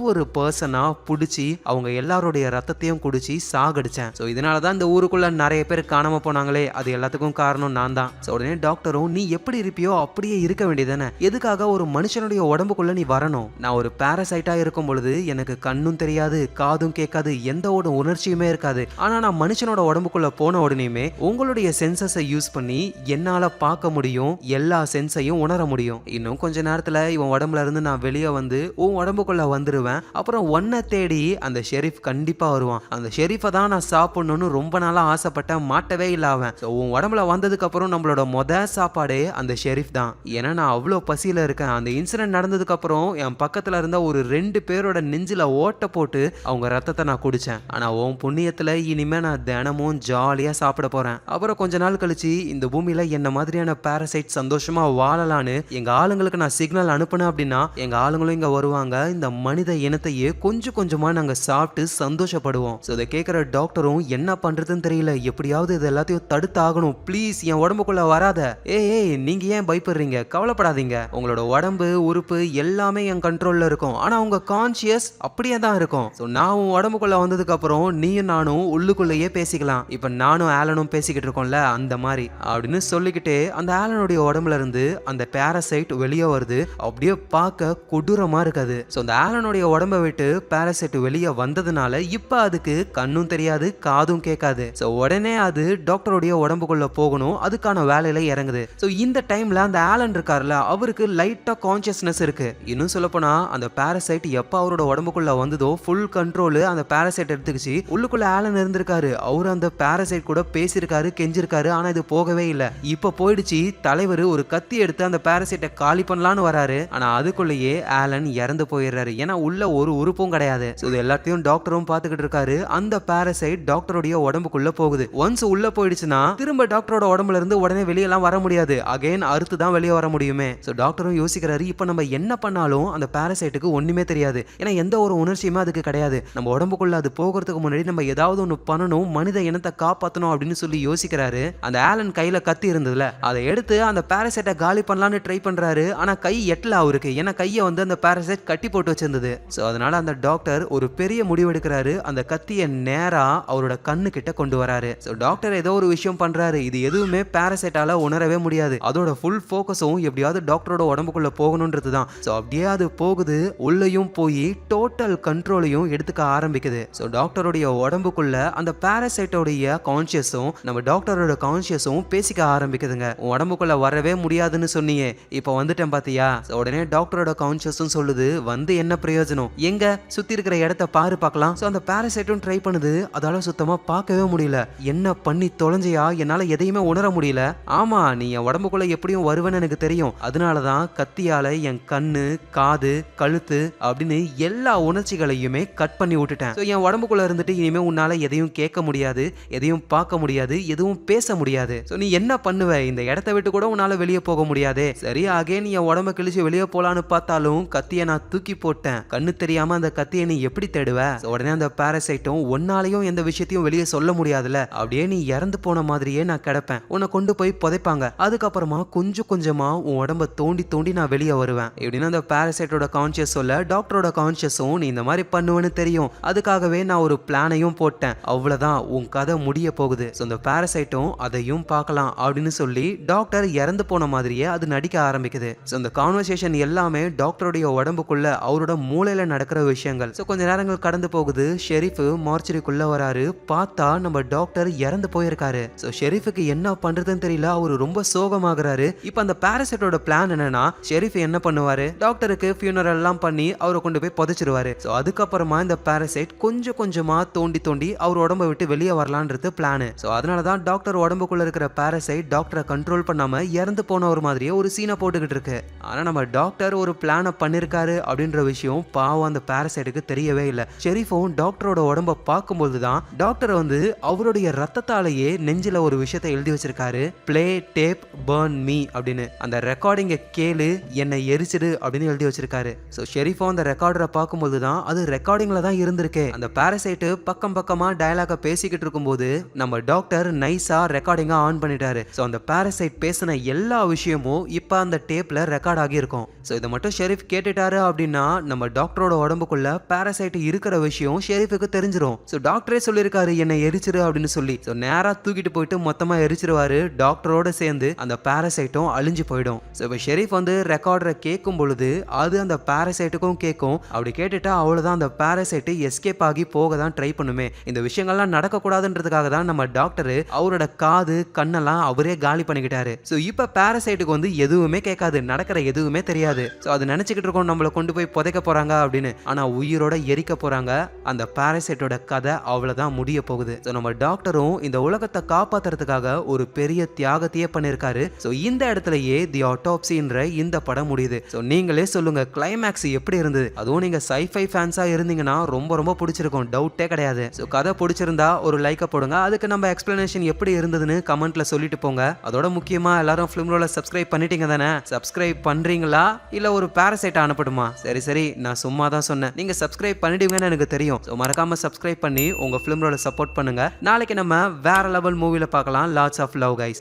ஒரு பர்சனா புடிச்சு அவங்க எல்லாருடைய ரத்தத்தையும் குடிச்சு சாகடிச்சேன். இதனாலதான் இந்த ஊருக்குள்ள நிறைய பேர் காணாம போனாங்களே, அது எல்லாத்துக்கும் காரணம் நான் தான். உடனே டாக்டரும், நீ எப்படி இருப்பியோ அப்படியே இருக்க வேண்டியதானே, எதுக்காக ஒரு மனுஷனுடைய உடம்புக்குள்ள நீ வரணும்? நான் ஒரு பாராசைட்டா இருக்கும் பொழுது எனக்கு கண்ணும் தெரியாது, காதும் கேட்காது, எந்த ஒரு உணர்ச்சியுமே இருக்காது. ஆனா நான் மனுஷனோட உடம்புக்குள்ள போன உடனேயுமே உங்களுடைய சென்சஸை யூஸ் பண்ணி என்னால பார்க்க முடியும், எல்லா சென்ஸையும் உணர முடியும். இன்னும் கொஞ்ச நேரத்துல இவன் உடம்புல இருந்து நான் வெளியே வந்து உன் உடம்புக்குள்ள வந்துருவேன். அப்புறம் ஒன்ன தேடி அந்த ஷெரீஃப் கண்டிப்பா வருவான். அந்த ஷெரீஃபை தான் நான் சாப்பிடணும்னு ரொம்ப நாளா ஆசைப்பட்டேன், மாட்டவே இல்ல அவன். உன் உடம்புல வந்ததுக்கு அப்புறம் நம்மளோட சாப்பாடே அந்த ஷெரீஃப் தான். ஏன்னா நான் அவ்வளோ பசியில இருக்கேன். அந்த இன்சிடென்ட் நடந்ததுக்கு அப்புறம் என் பக்கத்துல இருந்த ஒரு 2 பேரோட நெஞ்சில ஓட்ட போட்டு அவங்க ரத்தத்தை நான் குடிச்சேன். ஆனா உன் புண்ணியத்துல இனிமே நான் தினமும் ஜாலியா சாப்பிட போறேன். அப்புறம் கொஞ்ச நாள் கழிச்சு இந்த பூமியில என்ன மாதிரியான பாரசைட் சந்தோஷமா வாழலான்னு எங்க ஆளுங்களுக்கு நான் சிக்னல் அனுப்புனேன் அப்படின்னா எங்க ஆளுங்களும் இங்க வருவாங்க. இந்த மனித இனத்தையே கொஞ்சம் கொஞ்சமா நாங்க சாப்பிட்டு சந்தோஷப்படுவோம். இதை கேட்கிற டாக்டரும் என்ன பண்றதுன்னு தெரியல, எப்படியாவது இது எல்லாத்தையும் தடுத்து ஆகணும், ப்ளீஸ் என் உடம்புக்குள்ள வராத. ஏய் நீங்க ஏன் பயப்படுறீங்க, கவலைப்படாதீங்க, உங்களோட உடம்பு உறுப்பு எல்லாமே என் கண்ட்ரோல்ல இருக்கும். ஆனா உங்க கான்சியஸ் அப்படியே தான் இருக்கும். நான் உன் உடம்புக்குள்ள வந்ததுக்கு அப்புறம் நீயும் நானும் உள்ளுக்குள்ளேயே பேசிக்கலாம். இப்ப நானும் ஆலனும் பேசிக்கிட்டு இருக்கோம்ல அந்த மாதிரி அப்படின்னு சொல்லிக்கிட்டே அந்த ஆலனுடைய உடம்புல இருந்து அந்த பாராசைட் வெளியே வருது. அப்படியே பார்க்க கொடூரமா இருக்காது. அந்த ஆலனுடைய உடம்பை விட்டு பாராசைட் வெளியே வந்ததுனால இப்ப அதுக்கு கண்ணும் தெரியாது, காதும் கேட்காது. உடனே அது டாக்டருடைய உடம்புக்குள்ள போகணும், அதுக்கான வேலையில இறங்குது. இந்த டைம்ல அந்த ஆலன் இருக்கார்ல, அவருக்கு லைட்டா கான்சியஸ்னஸ் இருக்கு. இன்னும் சொல்ல போனா அந்த பாராசைட் எப்ப அவரோட உடம்புக்குள்ள வந்ததோ ஃபுல் கண்ட்ரோல் அந்த பாராசைட் எடுத்துக்கிச்சு. உள்ளுக்குள்ள ஆலன் இருந்திருக்காரு, அவரு அந்த பாராசைட் கூட பேசியிருக்காரு, கெஞ்சிருக்காரு, ஆனா இது போகவே இல்லை. இப்ப போயிடுச்சு. தலைவர் ஒரு கத்தி எடுத்து அந்த பாராசைட்டை காலி பண்ணலான்னு வராரு. ஆனா அதுக்குள்ளேயே ஆலன் இறந்து போயிடுறாரு. ஏன்னா உள்ள ஒரு உறுப்பும் கிடையாது. இது எல்லாத்தையும் டாக்டரும் பார்த்துக்கிட்டு இருக்காரு. அந்த பாராசைட் டாக்டருடைய உடம்புக்குள்ள போகுது. ஒன்ஸ் உள்ள போயிடுச்சுன்னா திரும்ப டாக்டரோட உடம்புல இருந்து உடனே வெளியெல்லாம் வர முடியாது. அகைன் அறுத்து தான் வெளியே வர முடியுமே. டாக்டரும் யோசிக்கிறாரு, இப்ப நம்ம என்ன பண்ணாலும் அந்த பாராசைட்டுக்கு ஒண்ணுமே தெரியாது. ஏன்னா எந்த ஒரு உணர்ச்சியுமே அதுக்கு கிடையாது. நம்ம உடம்புக்குள்ள அது போகிறதுக்கு முன்னாடி நம்ம ஏதாவது ஒண்ணு பண்ணணும், மனித இனத்தை காப்பாற்றணும் அப்படின்னு சொல்லி யோசிக்கிறாரு. அந்த ஆலன் கையில கத்தி இருந்ததுல, அதை எடுத்து அந்த பாராசைட்டை காலி பண்ணலான்னு ட்ரை பண்றாரு. ஆனா கை எட்டல அவருக்கு. ஏன்னா கையை வந்து அந்த பாராசைட் கட்டி போட்டு வச்சிருந்தது. அதனால அந்த டாக்டர் ஒரு பெரிய முடிவு எடுக்கிறாரு. அந்த கத்தியை நேரா அவரோட கண்ணு கிட்ட கொண்டு வராரு. டாக்டர் ஏதோ ஒரு விஷயம் பண்றாரு. இது எதுவுமே பாராசைட்டால உணரவே முடியாது. அதோட ஃபுல் ஃபோக்கஸும் எப்படியாவது டாக்டரோட உடம்புக்குள்ள போகணும்ன்றது தான். அப்படியே அது போகுது, உள்ளேயும் போய் டோட்டல் கண்ட்ரோலையும் எடுத்துக்க ஆரம்பிக்குது. டாக்டருடைய உடம்புக்குள்ள அந்த பாராசைட்டோடைய கான்சியஸும் நம்ம டாக்டரோட கான்சியஸும் பேசிக்க ஆரம்பிக்குதுங்க. உடம்புக்குள்ள வரவே முடியாதுன்னு சொன்னியே, இப்ப வந்துட்டேன் பாத்தியா. உடனே டாக்டரோட கான்சியஸும் சொல்லுது, வந்து என்ன பிரயோஜனம், எங்க சுத்தி இருக்கிற இடத்த பாரு பார்க்கலாம். அந்த பாராசைட்டும் ட்ரை பண்ணுது, அதால சுத்தமா பார்க்கவே முடியல. என்ன பண்ணி தொலைஞ்சியா, என்னால எதையுமே உணர முடியல. ஆமா, நீ என் உடம்புக்குள்ள எப்படியும் வருவேன்னு எனக்கு தெரியும். அதனாலதான் கத்தியால என் கண்ணு, காது, கழுத்து அப்படின்னு எல்லா உணர்ச்சிகளையுமே கட் பண்ணி விட்டுட்டேன். என் உடம்புக்குள்ள இருந்துட்டு இனிமே உன்னால எதையும் கேட்க முடியாது, எதையும் பார்க்க முடியாது, எதுவும் பேச முடியாது. நீ என்ன பண்ணுவ, இந்த இடத்தை விட்டு கூட உன்னால வெளியே போக முடியாது. சரி, அகைன் நீ என் உடம்ப கிழிச்சு வெளியே போலான்னு பார்த்தாலும் கத்தியை நான் தூக்கி போட்டேன். கண்ணு தெரியாம அந்த கத்தியை நீ எப்படி தேடுவ. உடனே அந்த பாராசைட்டும், ஒன்னாலையும் எந்த விஷயத்தையும் வெளியே சொல்ல முடியாதுல, அப்படியே நீ இறந்து போன மாதிரியே நான் கிடப்பேன், உன்னை கொண்டு போய் புதைப்பாங்க. அதுக்கப்புறமா கொஞ்சம் கொஞ்சமா உன் உடம்ப தோண்டி தோண்டி நான் வெளியே வருவேன் இப்படின்னு அந்த பாராசைட்டோட கான்சியஸ் சொல்ல, டாக்டரோட கான்சியஸும் நீ இந்த மாதிரி பண்ணுவேன்னு தெரியும், அதுக்காகவே நான் ஒரு பிளானையும் போட்டேன், அவ்வளவுதான், உன் கதை முடிய போகுது. அந்த பாராசைட்டும் அதையும் பார்க்கலாம் அப்படின்னு சொல்லி டாக்டர் இறந்து போன மாதிரியே அது நடிக்க ஆரம்பிக்குது. இந்த கான்வர்சேஷன் எல்லாமே டாக்டருடைய உடம்புக்குள்ள அவரோட மூளையில நடக்கிற விஷயங்கள். கொஞ்ச நேரங்கள் கடந்து போகுது. ஷெரீஃப் மார்ச்சரிக்குள்ள வராரு. பார்த்தா நம்ம டாக்டர் இறந்து போயிருக்காரு. ஷெரீஃபுக்கு என்ன பண்றதுன்னு தெரியல, அவரு ரொம்ப சோகமாகறாரு. இப்ப அந்த பாராசைட்டோட பிளான் என்னன்னா, ஷெரீஃப் என்ன பண்ணுவாரு, டாக்டருக்கு ஃபியூனரல் எல்லாம் பண்ணி அவரை கொண்டு போய் புதைச்சிருவாரு. அதுக்கப்புறமா இந்த பாராசைட் கொஞ்சம் கொஞ்சமா தோண்டி தோண்டி அவர் உடம்ப விட்டு வெளியே வரலான்றது பிளான். அதனாலதான் டாக்டர் உடம்புக்குள்ள இருக்கிற பாராசைட் டாக்டரை கண்ட்ரோல் பண்ணாம இறந்து போன ஒரு மாதிரியே ஒரு சீனை போட்டுக்கிட்டு இருக்கு. ஆனா நம்ம டாக்டர் ஒரு பிளான பண்ணிருக்காரு அப்படின்ற விஷயம் பாவம் அந்த பாராசைட்டுக்கு தெரியவே இல்லை. ஷெரீஃபும் டாக்டரோட உடம்ப பார்க்கும்போதுதான் டாக்டர் வந்து அவருடைய ரத்தத்தாலேயே நெஞ்சில ஒரு விஷயத்தை எழுதி வச்சிருக்காரு, பிளே டேப் பர்ன் மீ அப்படின்னு. அந்த ரெக்கார்டிங்க கேளு, என்னை எரிச்சிடு அப்படின்னு எழுதி வச்சிருக்காரு. ஷெரீஃபும் அந்த ரெக்கார்டரை பார்க்கும்போதுதான் அது ரெக்கார்டிங்ல தான் இருந்திருக்கு. அந்த பாராசைட் பக்கம் பக்கமா டயலாக பேசிக்கிட்டு இருக்கும்போது நம்ம டாக்டர் நைஸா ரெக்கார்டிங்க ஆன் பண்ணிட்டாரு. அந்த பாராசைட் பேசின எல்லா விஷயமும் இப்ப அந்த டேப்ல ரெக்கார்ட் ஆகி இருக்கும். இதை மட்டும் ஷெரீஃப் கேட்டுட்டாரு அப்படின்னா நம்ம டாக்டரோட உடம்புக்குள்ள பாராசைட் இருக்கிற விஷயம் ஷெரீஃபுக்கு தெரிஞ்சிரும். டாக்டரே சொல்லியிருக்காரு என்னை எரிச்சிரு அப்படின்னு சொல்லி. நேரா தூக்கிட்டு போயிட்டு மொத்தமா எரிச்சிருவாரு. டாக்டரோட சேர்ந்து அந்த பாராசைட்டும் அழிஞ்சு போயிடும். இப்ப ஷெரீஃப் வந்து ரெக்கார்டரை கேட்கும் பொழுது அது அந்த பாராசைட்டுக்கும் கேட்கும். அப்படி கேட்டுட்டா அவ்வளவுதான், அந்த பாராசைட் எஸ்கேப் ஆகி போக தான் ட்ரை பண்ணுமே. இந்த விஷயங்கள்லாம் நடக்க கூடாதுன்றதுக்காக தான் நம்ம டாக்டர் அவரோட காது கண்ணெல்லாம் அவரே காலி பண்ணிக்கிட்டாரு. இப்ப பாராசைட் பாராசைட்டுக்கு வந்து எதுவுமே கேட்காது, நடக்கிற எதுவுமே தெரியாது. ஸோ அது நினைச்சுக்கிட்டு இருக்கோம் நம்மளை கொண்டு போய் புதைக்க போறாங்க அப்படின்னு. ஆனா உயிரோட எரிக்க போறாங்க. அந்த பாராசைட்டோட கதை அவ்வளவுதான் முடிய போகுது. ஸோ நம்ம டாக்டரும் இந்த உலகத்தை காப்பாத்துறதுக்காக ஒரு பெரிய தியாகத்தையே பண்ணிருக்காரு. ஸோ இந்த இடத்துலயே தி ஆட்டோப்சின்ற இந்த படம் முடியுது. ஸோ நீங்களே சொல்லுங்க கிளைமேக்ஸ் எப்படி இருந்தது? அதுவும் நீங்க சைஃபை ஃபேன்ஸா இருந்தீங்கன்னா ரொம்ப ரொம்ப பிடிச்சிருக்கும், டவுட்டே கிடையாது. ஸோ கதை பிடிச்சிருந்தா ஒரு லைக்கை போடுங்க. அதுக்கு நம்ம எக்ஸ்பிளனேஷன் எப்படி இருந்ததுன்னு கமெண்ட்ல சொல்லிட்டு போங்க. அதோட முக்கியமா எல்லாரும் ஃபிலிம் ரோல சப்ஸ்கிரைப் பண்ணிட்டீங்க தானே? சப்ஸ்கிரைப் பண்றீங்களா இல்ல ஒரு பாராசைட் அனுப்பட்டுமா? சரி நான் சும்மா தான் சொன்னேன். நீங்க சப்ஸ்கிரைப் பண்ணிடுவீங்கன்னு எனக்கு தெரியும். ஸோ மறக்காம சப்ஸ்கிரைப் பண்ணி உங்க ஃபிலிம் ரோல சப்போர்ட் பண்ணுங்க. நாளைக்கு நம்ம வேற லெவல் மூவில பார்க்கலாம். Lots of love guys.